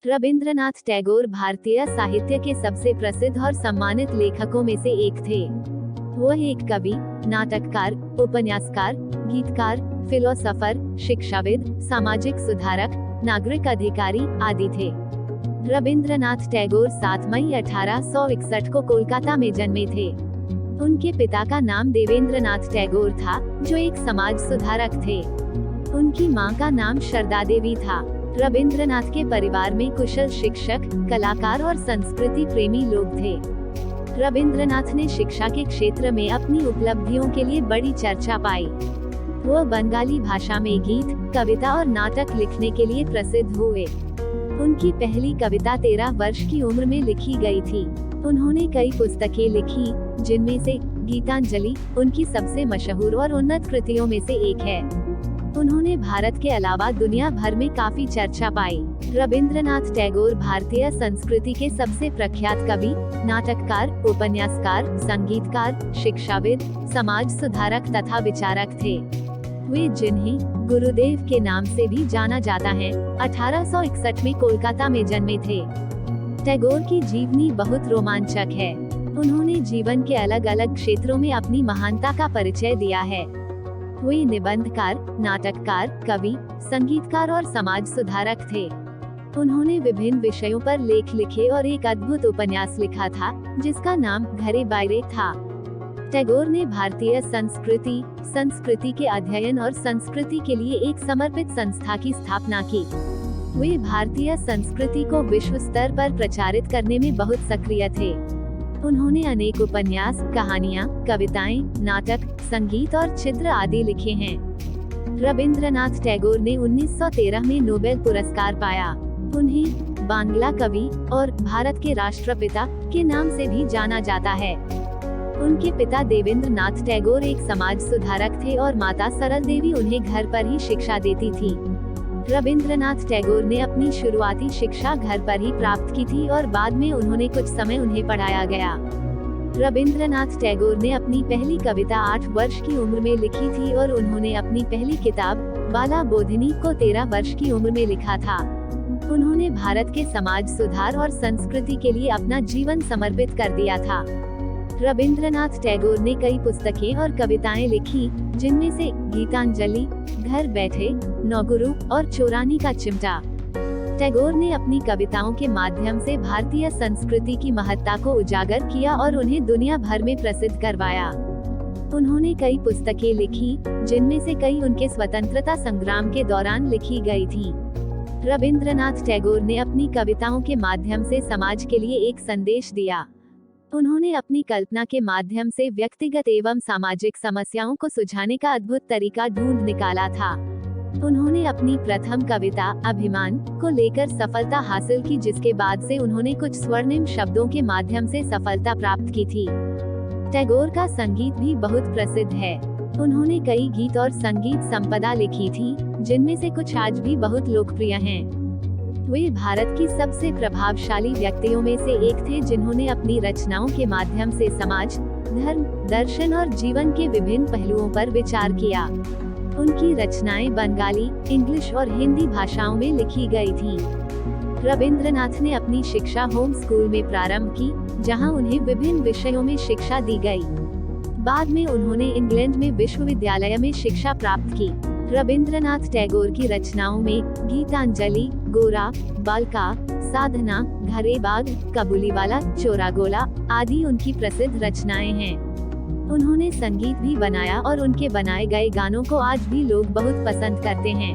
रविंद्रनाथ टैगोर भारतीय साहित्य के सबसे प्रसिद्ध और सम्मानित लेखकों में से एक थे। वह एक कवि, नाटककार, उपन्यासकार, गीतकार, फिलोसोफर, शिक्षाविद, सामाजिक सुधारक, नागरिक अधिकारी आदि थे। रविंद्रनाथ टैगोर 7 मई 1861 को कोलकाता में जन्मे थे। उनके पिता का नाम देवेंद्रनाथ टैगोर था, जो एक समाज सुधारक थे। उनकी मां का नाम शारदा देवी था। रविंद्रनाथ के परिवार में कुशल शिक्षक, कलाकार और संस्कृति प्रेमी लोग थे। रविंद्रनाथ ने शिक्षा के क्षेत्र में अपनी उपलब्धियों के लिए बड़ी चर्चा पाई। वह बंगाली भाषा में गीत, कविता और नाटक लिखने के लिए प्रसिद्ध हुए। उनकी पहली कविता 13 वर्ष की उम्र में लिखी गई थी। उन्होंने कई पुस्तकें लिखी, जिनमें से गीतांजलि उनकी सबसे मशहूर और उन्नत कृतियों में से एक है। उन्होंने भारत के अलावा दुनिया भर में काफी चर्चा पाई। रविंद्रनाथ टैगोर भारतीय संस्कृति के सबसे प्रख्यात कवि, नाटककार, उपन्यासकार, संगीतकार, शिक्षाविद, समाज सुधारक तथा विचारक थे। वे, जिन्हें गुरुदेव के नाम से भी जाना जाता है, 1861 में कोलकाता में जन्मे थे। टैगोर की जीवनी बहुत रोमांचक है। उन्होंने जीवन के अलग अलग क्षेत्रों में अपनी महानता का परिचय दिया है। वे निबंधकार, नाटककार, कवि, संगीतकार और समाज सुधारक थे। उन्होंने विभिन्न विषयों पर लेख लिखे और एक अद्भुत उपन्यास लिखा था, जिसका नाम घरे बायरे था। टैगोर ने भारतीय संस्कृति के अध्ययन और संस्कृति के लिए एक समर्पित संस्था की स्थापना की। वे भारतीय संस्कृति को विश्व स्तर पर प्रचारित करने में बहुत सक्रिय थे। उन्होंने अनेक उपन्यास, कहानियां, कविताएं, नाटक, संगीत और चित्र आदि लिखे हैं। रविंद्रनाथ टैगोर ने 1913 में नोबेल पुरस्कार पाया। उन्हें बांग्ला कवि और भारत के राष्ट्रपिता के नाम से भी जाना जाता है। उनके पिता देवेंद्रनाथ टैगोर एक समाज सुधारक थे और माता सरल देवी उन्हें घर पर ही शिक्षा देती थी। रविंद्रनाथ टैगोर ने अपनी शुरुआती शिक्षा घर पर ही प्राप्त की थी और बाद में उन्होंने कुछ समय उन्हें पढ़ाया गया। रविंद्रनाथ टैगोर ने अपनी पहली कविता 8 वर्ष की उम्र में लिखी थी और उन्होंने अपनी पहली किताब बाला बोधिनी को 13 वर्ष की उम्र में लिखा था। उन्होंने भारत के समाज सुधार और संस्कृति के लिए अपना जीवन समर्पित कर दिया था। रविंद्रनाथ टैगोर ने कई पुस्तकें और कविताएं लिखी, जिनमें से गीतांजलि, घर बैठे, नौगुरु और चोरानी का चिमटा। टैगोर ने अपनी कविताओं के माध्यम से भारतीय संस्कृति की महत्ता को उजागर किया और उन्हें दुनिया भर में प्रसिद्ध करवाया। उन्होंने कई पुस्तकें लिखी, जिनमें से कई उनके स्वतंत्रता संग्राम के दौरान लिखी गई थी। रविंद्रनाथ टैगोर ने अपनी कविताओं के माध्यम से समाज के लिए एक संदेश दिया। उन्होंने अपनी कल्पना के माध्यम से व्यक्तिगत एवं सामाजिक समस्याओं को सुलझाने का अद्भुत तरीका ढूंढ निकाला था। उन्होंने अपनी प्रथम कविता अभिमान को लेकर सफलता हासिल की, जिसके बाद से उन्होंने कुछ स्वर्णिम शब्दों के माध्यम से सफलता प्राप्त की थी। टैगोर का संगीत भी बहुत प्रसिद्ध है। उन्होंने कई गीत और संगीत संपदा लिखी थी, जिनमें से कुछ आज भी बहुत लोकप्रिय हैं। वे भारत की सबसे प्रभावशाली व्यक्तियों में से एक थे, जिन्होंने अपनी रचनाओं के माध्यम से समाज, धर्म, दर्शन और जीवन के विभिन्न पहलुओं पर विचार किया। उनकी रचनाएं बंगाली, इंग्लिश और हिंदी भाषाओं में लिखी गई थीं। रविंद्रनाथ ने अपनी शिक्षा होम स्कूल में प्रारंभ की, जहां उन्हें विभिन्न विषयों में शिक्षा दी गई। बाद में उन्होंने इंग्लैंड में विश्वविद्यालय में शिक्षा प्राप्त की। रविंद्रनाथ टैगोर की रचनाओं में गीतांजलि, गोरा, बालका, साधना, घरे बाग, कबूलीवाला, चोरागोला आदि उनकी प्रसिद्ध रचनाएं हैं। उन्होंने संगीत भी बनाया और उनके बनाए गए गानों को आज भी लोग बहुत पसंद करते हैं।